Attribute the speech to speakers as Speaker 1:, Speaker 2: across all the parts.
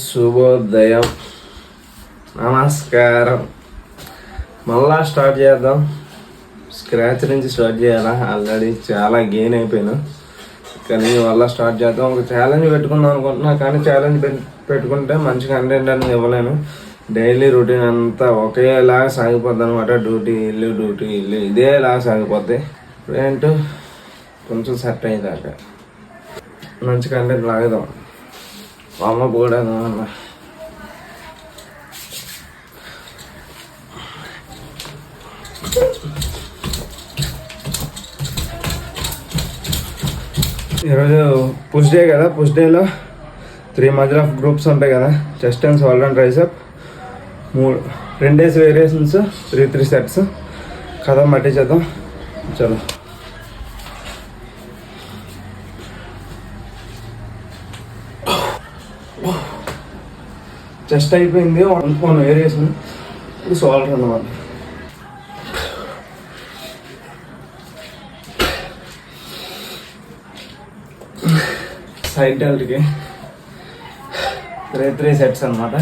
Speaker 1: శుభోదయం, నమస్కారం. మళ్ళా స్టార్ట్ చేద్దాం. స్క్రాచ్ నుంచి స్టార్ట్ చేయాలా? ఆల్రెడీ చాలా గెయిన్ అయిపోయాను, కానీ మళ్ళీ స్టార్ట్ చేద్దాం. ఒక ఛాలెంజ్ పెట్టుకుందాం అనుకుంటున్నా, కానీ ఛాలెంజ్ పెట్టుకుంటే మంచి కంటెంట్ అనేది ఇవ్వలేను. డైలీ రొటీన్ అంతా ఒకేలాగా సాగిపోద్ది అనమాట. డ్యూటీ ఇల్లు ఇదేలాగా సాగిపోద్ది. ఏంటో కొంచెం సెట్ అయ్యేదాకా మంచి కంటెంట్ లాగదాం. అమ్మ కూడా అన్న ఈరోజు పుష్ డే కదా. పుష్ డేలో 3 మధ్యలో గ్రూప్స్ ఉంటాయి కదా. Chest and shoulder and tricep 2 days variations, 3 sets. కథ మట్టి చేద్దాం. చలో. చెస్ట్ అయిపోయింది, 1 వేరియేషన్. ఇది షోల్డర్ అన్నమాట. సైడ్ డెల్ట్కి 3 సెట్స్ అనమాట.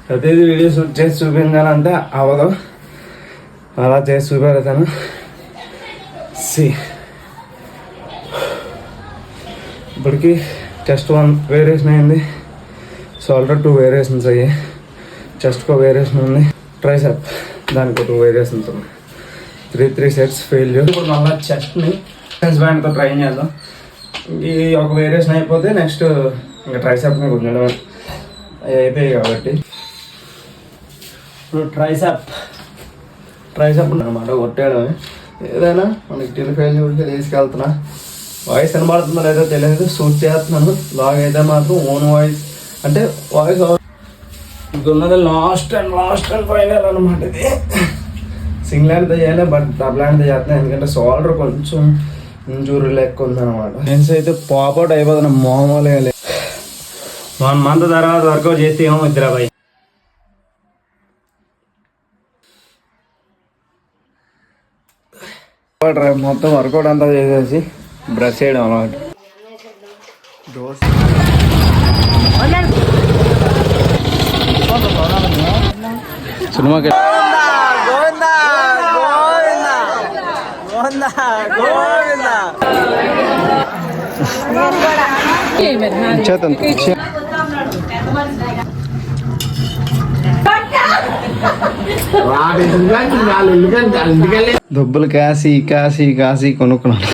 Speaker 1: ప్రతిదీ వీడియో షూట్ చేసి చూపించాలంటే అవ్వదు, అలా చేసి చూపెడతాను. ఇప్పటికి చెస్ట్ 1 వేరియేషన్ అయింది, షోల్డర్ 2 వేరియేషన్స్ అయ్యాయి, చెస్ట్కో వేరియేషన్ ఉంది, ట్రైసెప్ దానికి 2 వేరియేషన్స్ ఉన్నాయి. 3 సెట్స్ ఫెయిల్యూర్. ఇప్పుడు మళ్ళీ చెస్ట్ని బ్యాండ్తో ట్రై చేద్దాం. ఈ ఒక వేరియేషన్ అయిపోతే నెక్స్ట్ ఇంకా ట్రైసెప్ని కొంచెం అయిపోయాయి కాబట్టి ఇప్పుడు ట్రైసెప్ అనమాట కొట్టేయడమే. ఏదైనా మనకి టెలిఫైల్యూడ్కి తీసుకెళ్తున్నా. వాయిస్ కనబడుతుందో లేదో తెలియదు, షూట్ చేస్తున్నాను. లాగ్ అయితే మాత్రం ఓన్ వాయిస్, అంటే వాయిస్ ఉన్నది లాస్ట్ అండ్ ఫైనల్ అనమాట. ఇది సింగిల్ హ్యాండ్తో చేయాలి, బట్ డబుల్ హ్యాండ్తో చేస్తున్నాను, ఎందుకంటే షోల్డర్ కొంచెం ఇంజూరీ లెక్క ఉందన్నమాట. లెన్స్ అయితే పాపౌట్ అయిపోతున్నా మామూలుగా లేదు. 1 మంత్ తర్వాత వర్కౌట్ చేస్తే ఏమో వద్దురా బాయ్. మొత్తం వర్కౌట్ అంతా చేసేసి బ్రష్ చేయడం అలవాటు. సినిమాకి దుబ్బులు కాసి కొనుక్కున్నాను.